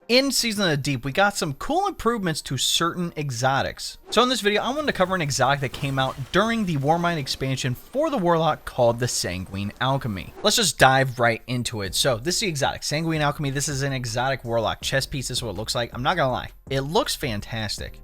In Season of the Deep, we got some cool improvements to certain exotics. So in this video, I wanted to cover an exotic that came out during the Warmind expansion for the Warlock called the Sanguine Alchemy. Let's just dive right into it. So this is the exotic, Sanguine Alchemy. This is an exotic Warlock chest piece. This is what it looks like. I'm not gonna lie, it looks fantastic.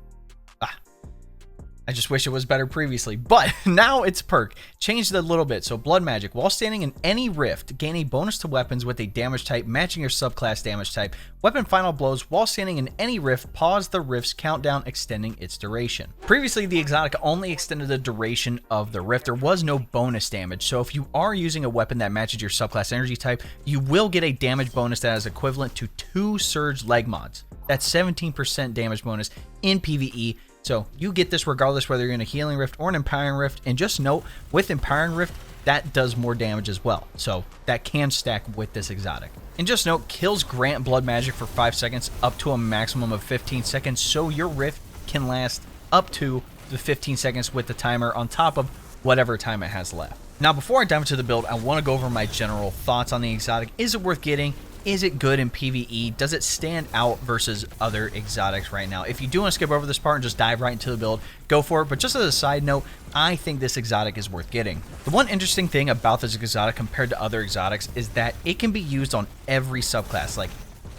I just wish it was better previously, but now it's perk. Changed it a little bit. So blood magic. While standing in any rift, gain a bonus to weapons with a damage type matching your subclass damage type. Weapon final blows while standing in any rift. Pause the rift's countdown, extending its duration. Previously, the exotic only extended the duration of the rift. There was no bonus damage. So if you are using a weapon that matches your subclass energy type, you will get a damage bonus that is equivalent to 2 surge leg mods. That's 17% damage bonus in PvE. So you get this regardless whether you're in a healing rift or an empowering rift. And just note, with empowering rift, that does more damage as well. So that can stack with this exotic. And just note, kills grant blood magic for 5 seconds up to a maximum of 15 seconds. So your rift can last up to the 15 seconds with the timer on top of whatever time it has left. Now, before I dive into the build, I want to go over my general thoughts on the exotic. Is it worth getting? Is it good in PvE? Does it stand out versus other exotics right now? If you do want to skip over this part and just dive right into the build, go for it. But just as a side note, I think this exotic is worth getting. The one interesting thing about this exotic compared to other exotics is that it can be used on every subclass. Like,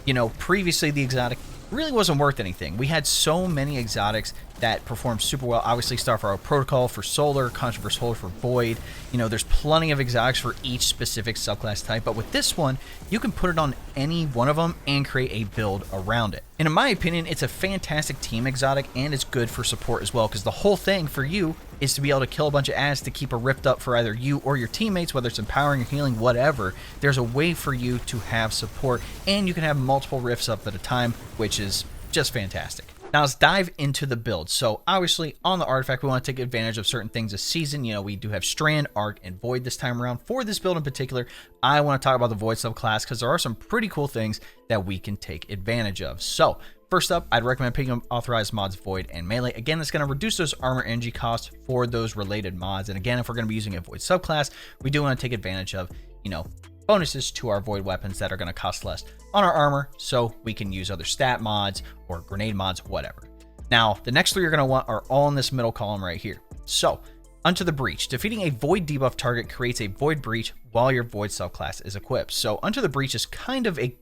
you know, previously the exotic really wasn't worth anything. We had so many exotics that performed super well. Obviously, Starfire Protocol for Solar, Controversial Hold for Void. You know, there's plenty of exotics for each specific subclass type, but with this one, you can put it on any one of them and create a build around it. And in my opinion, it's a fantastic team exotic, and it's good for support as well, because the whole thing for you is to be able to kill a bunch of ads to keep a rift up for either you or your teammates, whether it's empowering or healing, whatever. There's a way for you to have support, and you can have multiple rifts up at a time, which is just fantastic. Now let's dive into the build. So obviously on the artifact, we want to take advantage of certain things this season. You know, we do have Strand, Arc, and Void this time around. For this build in particular, I want to talk about the Void subclass because there are some pretty cool things that we can take advantage of. So first up, I'd recommend picking up authorized mods Void and Melee. Again, it's going to reduce those armor energy costs for those related mods. And again, if we're going to be using a Void subclass, we do want to take advantage of, you know, bonuses to our Void weapons that are going to cost less on our armor, so we can use other stat mods or grenade mods, whatever. Now, the next 3 you're going to want are all in this middle column right here. So, Unto the Breach. Defeating a Void debuff target creates a Void Breach while your Void subclass is equipped. So, Unto the Breach is kind of a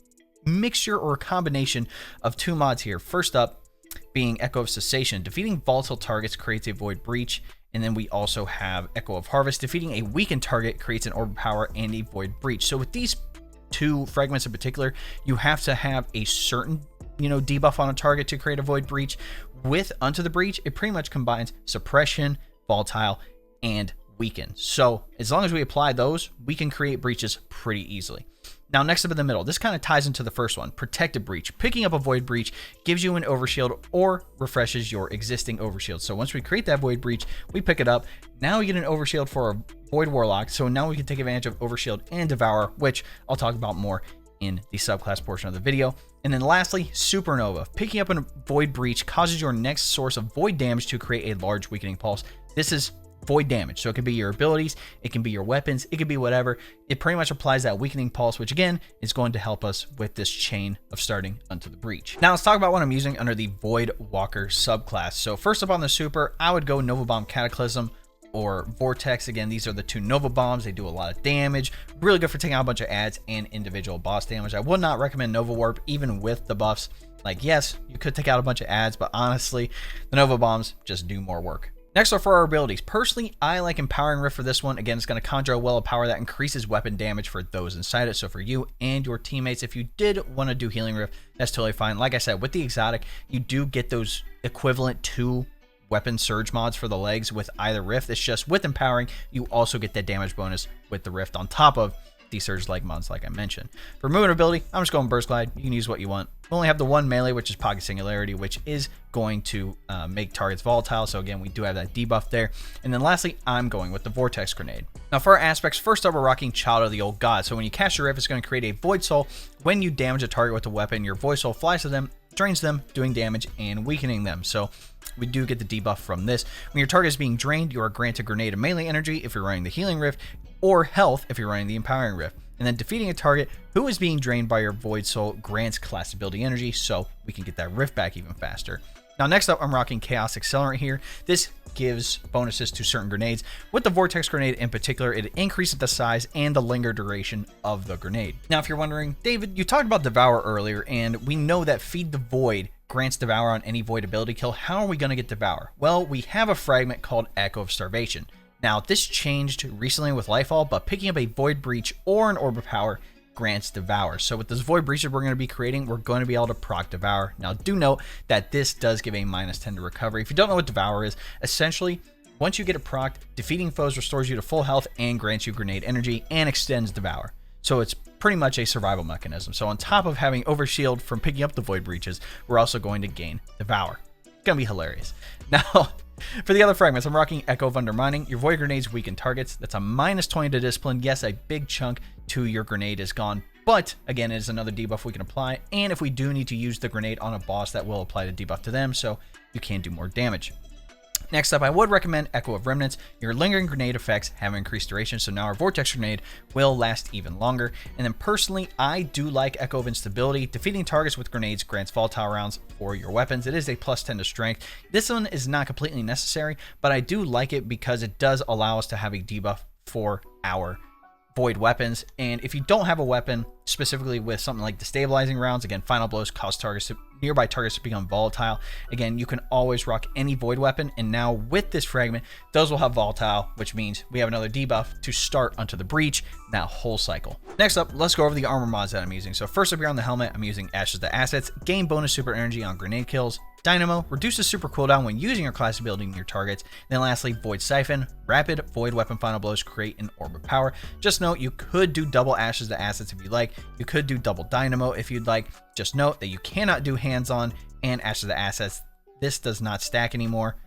mixture or a combination of 2 mods here. First up being Echo of Cessation. Defeating volatile targets creates a Void Breach. And then we also have Echo of Harvest. Defeating a weakened target creates an Orb of Power and a Void Breach. So with these 2 fragments in particular, you have to have a certain, you know, debuff on a target to create a Void Breach. With Unto the Breach, it pretty much combines Suppression, Volatile, and Weaken. So as long as we apply those, we can create breaches pretty easily. Now, next up in the middle, this kind of ties into the first one, Protected Breach. Picking up a Void Breach gives you an Overshield or refreshes your existing Overshield. So once we create that Void Breach, we pick it up. Now we get an Overshield for a Void Warlock. So now we can take advantage of Overshield and Devour, which I'll talk about more in the subclass portion of the video. And then lastly, Supernova. Picking up a Void Breach causes your next source of Void damage to create a large weakening pulse. This is Void damage, so it can be your abilities, it can be your weapons, it can be whatever. It pretty much applies that weakening pulse, which again is going to help us with this chain of starting Unto the Breach. Now let's talk about what I'm using under the Void Walker subclass. So first up on the super, I would go Nova Bomb Cataclysm or Vortex. Again, these are the 2 Nova Bombs. They do a lot of damage, really good for taking out a bunch of ads and individual boss damage. I would not recommend Nova Warp even with the buffs. Like, yes, you could take out a bunch of ads, but honestly, the Nova Bombs just do more work. Next are for our abilities. Personally, I like Empowering Rift for this one. Again, it's going to conjure a well of power that increases weapon damage for those inside it. So for you and your teammates, if you did want to do Healing Rift, that's totally fine. Like I said, with the exotic, you do get those equivalent to weapon surge mods for the legs with either Rift. It's just with Empowering, you also get that damage bonus with the Rift on top of the surge leg mods like I mentioned. For movement ability, I'm just going Burst Glide. You can use what you want. We only have the 1 melee, which is Pocket Singularity, which is going to make targets volatile. So again, we do have that debuff there. And then lastly, I'm going with the Vortex Grenade. Now for our aspects, first up, we're rocking Child of the Old God. So when you cast your Rift, it's going to create a Void Soul. When you damage a target with a weapon, your Void Soul flies to them, drains them, doing damage and weakening them. So we do get the debuff from this. When your target is being drained, you are granted grenade and melee energy if you're running the Healing Rift, or health if you're running the Empowering Rift. And then defeating a target who is being drained by your Void Soul grants class ability energy, so we can get that rift back even faster. Now next up, I'm rocking Chaos Accelerant here. This gives bonuses to certain grenades. With the Vortex Grenade in particular, it increases the size and the linger duration of the grenade. Now if you're wondering, David, you talked about Devour earlier, and we know that Feed the Void grants Devour on any Void ability kill. How are we going to get Devour? Well, we have a fragment called Echo of Starvation. Now this changed recently with Lightfall, but picking up a Void Breach or an Orb of Power grants Devour. So with this Void Breaches we're going to be creating, we're going to be able to proc Devour. Now do note that this does give a -10 to recovery. If you don't know what Devour is, essentially once you get it procced, defeating foes restores you to full health and grants you grenade energy and extends Devour. So it's pretty much a survival mechanism. So on top of having Overshield from picking up the Void Breaches, we're also going to gain Devour. It's going to be hilarious. Now for the other fragments, I'm rocking Echo of Undermining. Your Void Grenades weaken targets. That's a -20 to Discipline. Yes, a big chunk to your grenade is gone, but again, it is another debuff we can apply, and if we do need to use the grenade on a boss, that will apply the debuff to them, so you can do more damage. Next up, I would recommend Echo of Remnants. Your lingering grenade effects have increased duration, so now our Vortex Grenade will last even longer. And then personally, I do like Echo of Instability. Defeating targets with grenades grants volatile rounds for your weapons. It is a +10 to strength. This one is not completely necessary, but I do like it because it does allow us to have a debuff for our Void weapons. And if you don't have a weapon, specifically with something like destabilizing rounds, again, final blows cause nearby targets to become volatile. Again, you can always rock any Void weapon, and now with this fragment, those will have volatile, which means we have another debuff to start onto the breach, that whole cycle. Next up, let's go over the armor mods that I'm using. So first up here on the helmet, I'm using Ashes to Assets, gain bonus super energy on grenade kills. Dynamo reduces super cooldown when using your class ability in your targets. And then lastly, Void Siphon, rapid Void weapon final blows create an Orb of Power. Just note, you could do double Ashes to Assets if you like. You could do double Dynamo if you'd like. Just note that you cannot do hands-on and Ashes to Assets. This does not stack anymore.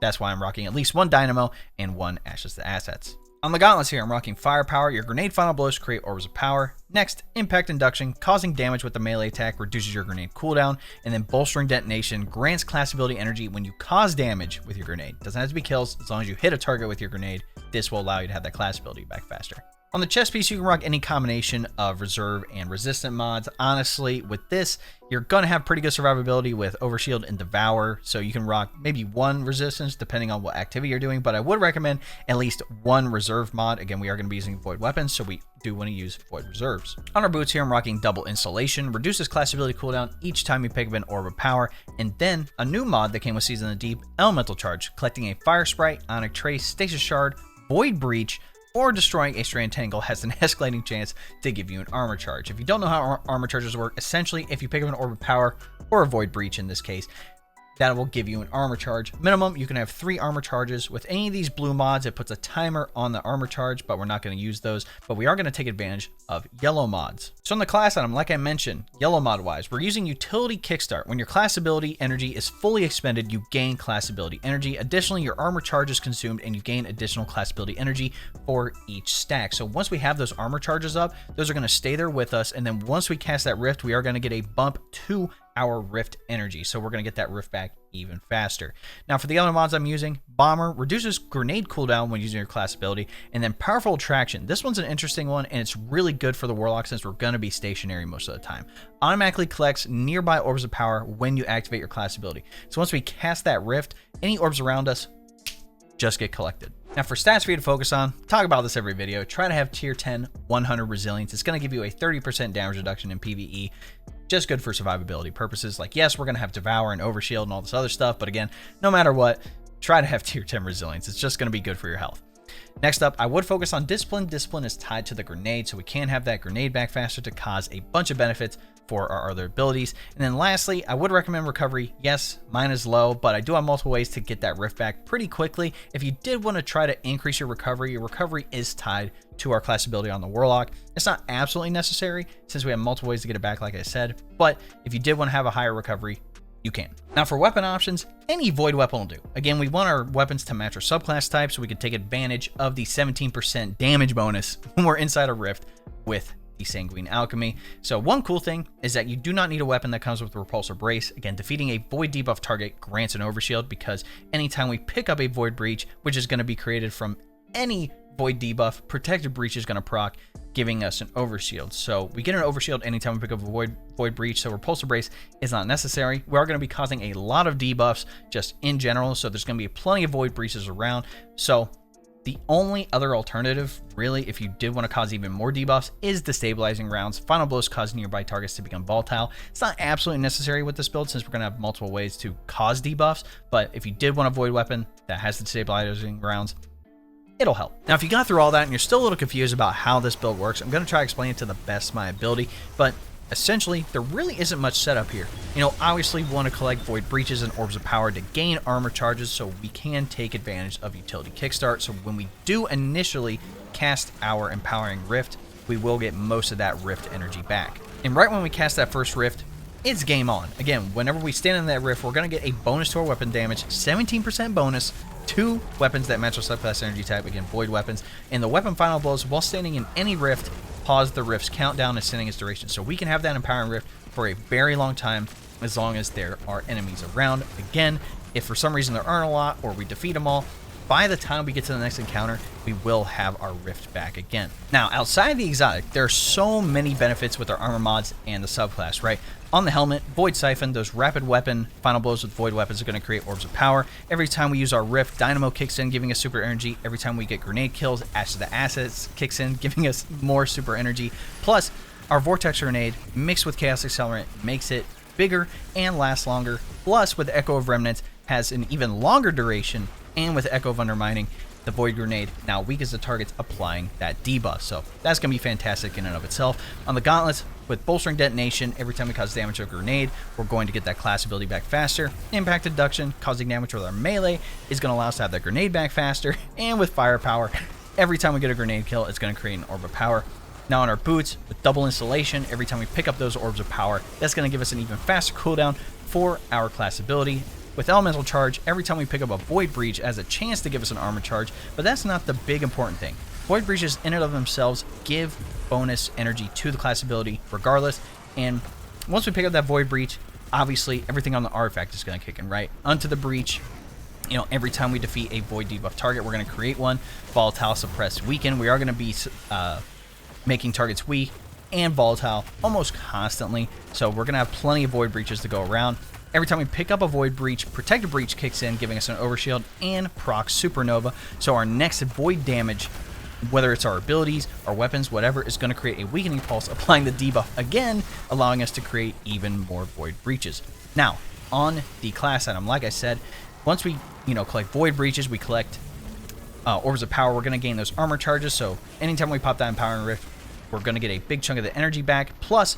That's why I'm rocking at least one Dynamo and one Ashes to Assets. On the gauntlets here, I'm rocking Firepower. Your grenade final blows create Orbs of Power. Next, Impact Induction, causing damage with the melee attack reduces your grenade cooldown. And then Bolstering Detonation grants class ability energy when you cause damage with your grenade. Doesn't have to be kills, as long as you hit a target with your grenade. This will allow you to have that class ability back faster. On the chest piece, you can rock any combination of reserve and resistant mods. Honestly, with this, you're going to have pretty good survivability with Overshield and Devour, so you can rock maybe one resistance depending on what activity you're doing, but I would recommend at least one reserve mod. Again, we are going to be using Void weapons, so we do want to use Void reserves. On our boots here, I'm rocking Double Insulation, reduces class ability cooldown each time you pick up an Orb of Power, and then a new mod that came with Season of the Deep, Elemental Charge, collecting a Fire Sprite, Onyx Trace, Stasis Shard, Void Breach, or destroying a Strand Tangle has an escalating chance to give you an armor charge. If you don't know how armor charges work, essentially if you pick up an Orb of Power or a Void Breach in this case, that will give you an armor charge. Minimum, you can have 3 armor charges. With any of these blue mods, it puts a timer on the armor charge, but we're not going to use those. But we are going to take advantage of yellow mods. So on the class item, like I mentioned, yellow mod wise, we're using Utility Kickstart. When your class ability energy is fully expended, you gain class ability energy. Additionally, your armor charge is consumed and you gain additional class ability energy for each stack. So once we have those armor charges up, those are going to stay there with us. And then once we cast that rift, we are going to get a bump to our rift energy, so we're going to get that rift back even faster. Now for the other mods I'm using, Bomber reduces grenade cooldown when using your class ability, and then Powerful Attraction. This one's an interesting one, and it's really good for the Warlock since we're going to be stationary most of the time. Automatically collects nearby Orbs of Power when you activate your class ability. So once we cast that rift, any orbs around us just get collected. Now for stats for you to focus on, talk about this every video, try to have tier 10 100 resilience. It's going to give you a 30% damage reduction in PvE. Just good for survivability purposes. Like, yes, we're going to have Devour and Overshield and all this other stuff, but again, no matter what, try to have tier 10 resilience. It's just going to be good for your health. Next up, I would focus on Discipline. Discipline is tied to the grenade, so we can have that grenade back faster to cause a bunch of benefits for our other abilities. And then lastly, I would recommend Recovery. Yes, mine is low, but I do have multiple ways to get that rift back pretty quickly. If you did want to try to increase your recovery is tied to our class ability on the Warlock. It's not absolutely necessary since we have multiple ways to get it back, like I said, but if you did want to have a higher recovery, you can. Now for weapon options, any Void weapon will do. Again, we want our weapons to match our subclass type so we can take advantage of the 17% damage bonus when we're inside a rift with the Sanguine Alchemy. So one cool thing is that you do not need a weapon that comes with the Repulsor Brace. Again, defeating a Void debuff target grants an Overshield because anytime we pick up a Void Breach, which is going to be created from any Void debuff, Protected Breach is going to proc, giving us an overshield. So we get an overshield anytime we pick up a void breach, so repulsor brace is not necessary. We are going to be causing a lot of debuffs just in general, so there's going to be plenty of void breaches around. So the only other alternative, really, if you did want to cause even more debuffs, is destabilizing rounds. Final blows cause nearby targets to become volatile. It's not absolutely necessary with this build since we're going to have multiple ways to cause debuffs, but if you did want a void weapon that has the destabilizing rounds, it'll help. Now, if you got through all that and you're still a little confused about how this build works, I'm going to try to explain it to the best of my ability, but essentially, there really isn't much setup here. You know, obviously we want to collect void breaches and orbs of power to gain armor charges so we can take advantage of utility kickstart. So when we do initially cast our empowering rift, we will get most of that rift energy back. And right when we cast that first rift, it's game on. Again, whenever we stand in that rift, we're going to get a bonus to our weapon damage, 17% bonus, 2 weapons that match our subclass energy type, again, void weapons, and the weapon final blows while standing in any rift pause the rift's countdown and extending its duration. So we can have that empowering rift for a very long time as long as there are enemies around. Again, if for some reason there aren't a lot or we defeat them all, by the time we get to the next encounter, we will have our rift back again. Now, outside the exotic, there are so many benefits with our armor mods and the subclass, right? On the helmet, Void Siphon, those rapid weapon final blows with void weapons are going to create orbs of power. Every time we use our rift, Dynamo kicks in, giving us super energy. Every time we get grenade kills, Ash of the Assets kicks in, giving us more super energy. Plus, our Vortex Grenade mixed with Chaos Accelerant makes it bigger and lasts longer. Plus, with Echo of Remnants, has an even longer duration, and with Echo of Undermining, the Void Grenade now weakens the targets applying that debuff. So that's going to be fantastic in and of itself. On the Gauntlets, with Bolstering Detonation, every time we cause damage to a grenade, we're going to get that class ability back faster. Impact Deduction, causing damage with our melee, is going to allow us to have that grenade back faster. And with Firepower, every time we get a grenade kill, it's going to create an Orb of Power. Now on our boots, with double installation, every time we pick up those Orbs of Power, that's going to give us an even faster cooldown for our class ability. With Elemental Charge, every time we pick up a Void Breach, it has a chance to give us an armor charge, but that's not the big important thing. Void Breaches in and of themselves give bonus energy to the class ability regardless, and once we pick up that Void Breach, obviously everything on the artifact is going to kick in, right? Onto the Breach, you know, every time we defeat a Void debuff target, we're going to create one. Volatile, Suppress, Weaken. We are going to be making targets weak and volatile almost constantly, so we're going to have plenty of Void Breaches to go around. Every time we pick up a Void Breach, Protected Breach kicks in, giving us an Overshield and proc Supernova. So our next Void damage, whether it's our abilities, our weapons, whatever, is going to create a Weakening Pulse, applying the debuff again, allowing us to create even more Void Breaches. Now, on the class item, like I said, once we, collect Void Breaches, we collect Orbs of Power, we're going to gain those armor charges. So anytime we pop that Empowering Rift, we're going to get a big chunk of the energy back. Plus,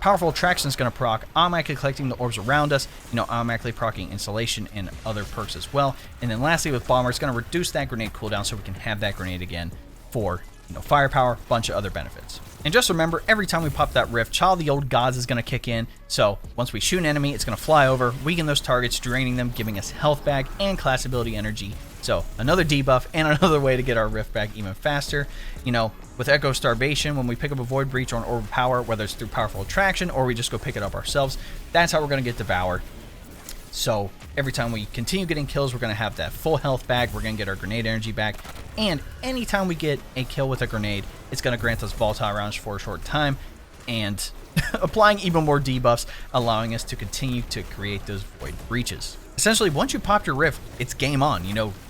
Powerful Attraction is going to proc, automatically collecting the orbs around us, automatically procking Installation and other perks as well. And then lastly, with Bomber, it's going to reduce that grenade cooldown so we can have that grenade again for firepower, bunch of other benefits. And just remember, every time we pop that rift, Child of the Old Gods is going to kick in. So once we shoot an enemy, it's going to fly over, weaken those targets, draining them, giving us health back and class ability energy. So another debuff and another way to get our rift back even faster. With Echo Starvation, when we pick up a Void Breach or an Orb of Power, whether it's through Powerful Attraction or we just go pick it up ourselves, that's how we're going to get Devoured. So every time we continue getting kills, we're going to have that full health back. We're going to get our grenade energy back. And anytime we get a kill with a grenade, it's going to grant us volatile rounds for a short time and applying even more debuffs, allowing us to continue to create those Void Breaches. Essentially, once you pop your rift, it's game on.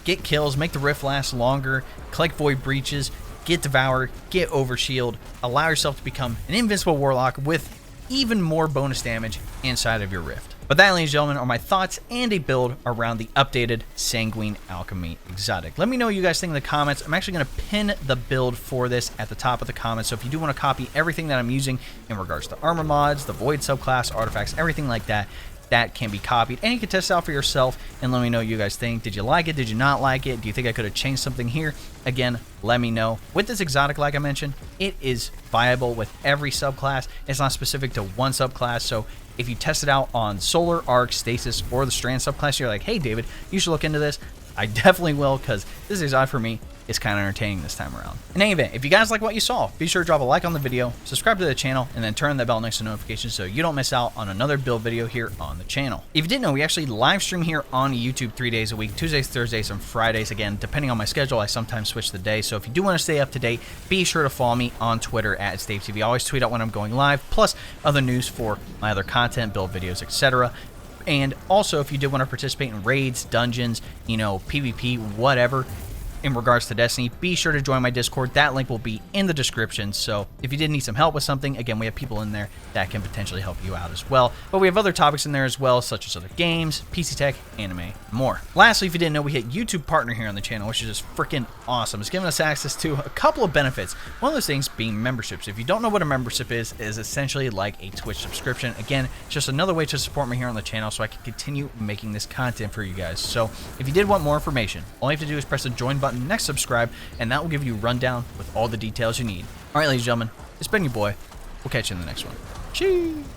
Get kills, make the rift last longer, collect Void Breaches, get Devoured, get Overshield, allow yourself to become an invincible Warlock with even more bonus damage inside of your rift. But that, ladies and gentlemen, are my thoughts and a build around the updated Sanguine Alchemy exotic. Let me know what you guys think in the comments. I'm actually going to pin the build for this at the top of the comments, so if you do want to copy everything that I'm using in regards to armor mods, the Void subclass, artifacts, everything like that, that can be copied, and you can test it out for yourself and let me know what you guys think. Did you like it? Did you not like it? Do you think I could have changed something here? Again, let me know. With this exotic, like I mentioned, it is viable with every subclass. It's not specific to one subclass, so if you test it out on Solar, Arc, Stasis, or the Strand subclass, you're like, hey David, you should look into this. I definitely will, because this is exotic for me is kind of entertaining this time around. In any event, if you guys like what you saw, be sure to drop a like on the video, subscribe to the channel, and then turn on the bell next to notifications so you don't miss out on another build video here on the channel. If you didn't know, we actually live stream here on YouTube 3 days a week, Tuesdays, Thursdays, and Fridays. Again, depending on my schedule, I sometimes switch the day. So if you do want to stay up to date, be sure to follow me on Twitter at ItsDaveTV. I always tweet out when I'm going live, plus other news for my other content, build videos, etc. And also, if you did want to participate in raids, dungeons, you know, PvP, whatever, in regards to Destiny, be sure to join my Discord. That link will be in the description. So if you did need some help with something, again, we have people in there that can potentially help you out as well. But we have other topics in there as well, such as other games, PC tech, anime, and more. Lastly, if you didn't know, we hit YouTube Partner here on the channel, which is just freaking awesome. It's giving us access to a couple of benefits. One of those things being memberships. If you don't know what a membership is essentially like a Twitch subscription. Again, it's just another way to support me here on the channel so I can continue making this content for you guys. So if you did want more information, all you have to do is press the join button next subscribe, and that will give you a rundown with all the details you need. All right, ladies and gentlemen, it's been your boy. We'll catch you in the next one. Cheers.